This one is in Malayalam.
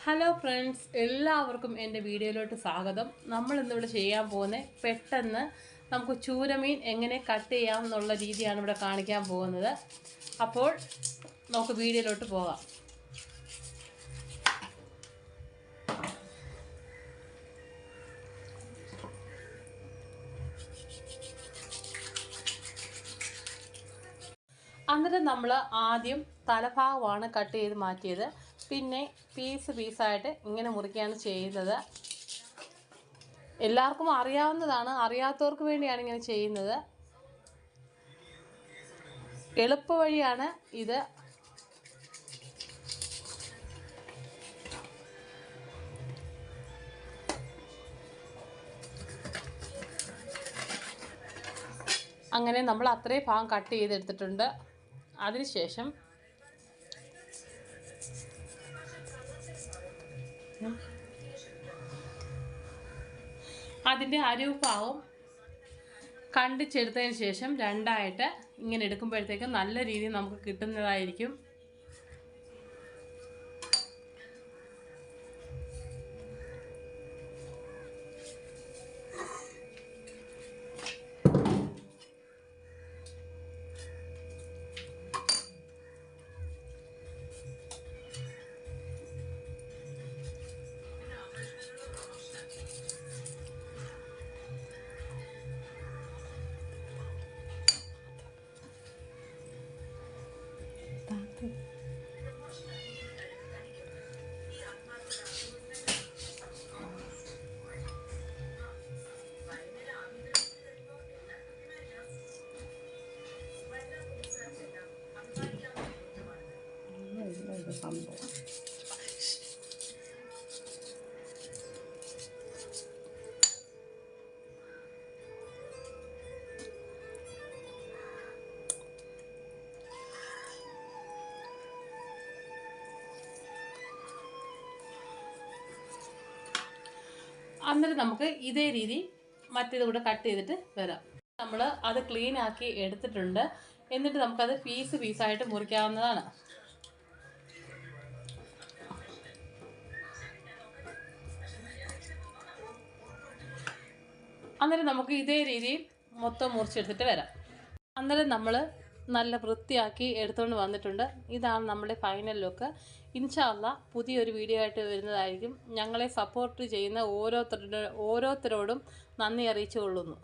ഹലോ ഫ്രണ്ട്സ്, എല്ലാവർക്കും എൻ്റെ വീഡിയോയിലോട്ട് സ്വാഗതം. നമ്മൾ ഇന്നിവിടെ ചെയ്യാൻ പോകുന്നത് പെട്ടെന്ന് നമുക്ക് ചൂരമീൻ എങ്ങനെ കട്ട് ചെയ്യാം എന്നുള്ള രീതിയാണ് ഇവിടെ കാണിക്കാൻ പോകുന്നത്. അപ്പോൾ നമുക്ക് വീഡിയോയിലോട്ട് പോകാം. അന്നേരം നമ്മൾ ആദ്യം തലഭാഗമാണ് കട്ട് ചെയ്ത് മാറ്റിയത്. പിന്നെ പീസായിട്ട് ഇങ്ങനെ മുറിക്കുകയാണ് ചെയ്യുന്നത്. എല്ലാവർക്കും അറിയാവുന്നതാണ്, അറിയാത്തവർക്ക് വേണ്ടിയാണ് ഇങ്ങനെ ചെയ്യുന്നത്. എളുപ്പ വഴിയാണ് ഇത്. അങ്ങനെ നമ്മൾ അത്രയും ഭാഗം കട്ട് ചെയ്തെടുത്തിട്ടുണ്ട്. അതിനുശേഷം അതിൻ്റെ അരിഭാഗം കണ്ടിച്ചെടുത്തതിന് ശേഷം രണ്ടായിട്ട് ഇങ്ങനെ എടുക്കുമ്പോഴത്തേക്കും നല്ല രീതിയിൽ നമുക്ക് കിട്ടുന്നതായിരിക്കും. സംഭവം അന്നേരം നമുക്ക് ഇതേ രീതി മറ്റേത് കൂടെ കട്ട് ചെയ്തിട്ട് വരാം. നമ്മൾ അത് ക്ലീൻ ആക്കി എടുത്തിട്ടുണ്ട്. എന്നിട്ട് നമുക്കത് പീസായിട്ട് മുറിക്കാവുന്നതാണ്. അന്നേരം നമുക്ക് ഇതേ രീതിയിൽ മൊത്തം മുറിച്ചെടുത്തിട്ട് വരാം. അന്നേരം നമ്മൾ നല്ല വൃത്തിയാക്കി എടുത്തുകൊണ്ട് വന്നിട്ടുണ്ട്. ഇതാണ് നമ്മുടെ ഫൈനൽ ലുക്ക്. ഇൻഷാ അല്ലാഹ് പുതിയൊരു വീഡിയോ ആയിട്ട് വരുന്നതായിരിക്കും. ഞങ്ങളെ സപ്പോർട്ട് ചെയ്യുന്ന ഓരോരുത്തരോടും നന്ദി അറിയിച്ചു കൊള്ളുന്നു.